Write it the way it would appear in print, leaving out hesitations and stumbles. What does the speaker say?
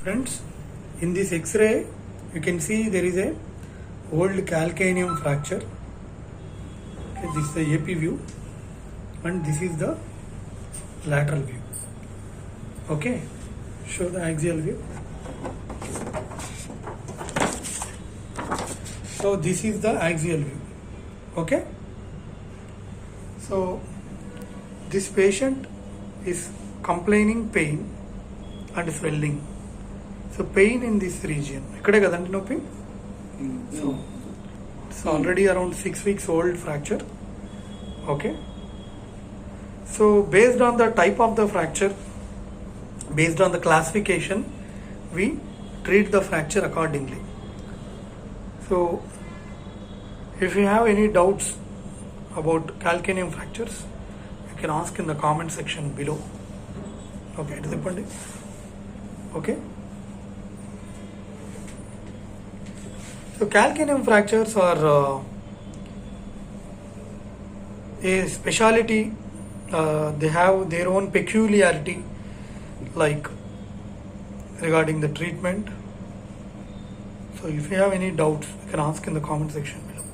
Friends, in this X-ray you can see there is a old calcaneum fracture. Okay, this is the AP view and this is the lateral view. Okay, show the axial view. So this is the axial view. Okay, so this patient is complaining pain and swelling. So pain in this region. ikkade kadandi noppi. So it's already around 6 weeks old fracture. Okay, so based on the type of the fracture, based on the classification, we treat the fracture accordingly. So if you have any doubts about calcaneum fractures, you can ask in the comment section below. Okay, it is important. Okay, so calcaneum fractures are a speciality. They have their own peculiarity, like regarding the treatment. So if you have any doubts, you can ask in the comment section below.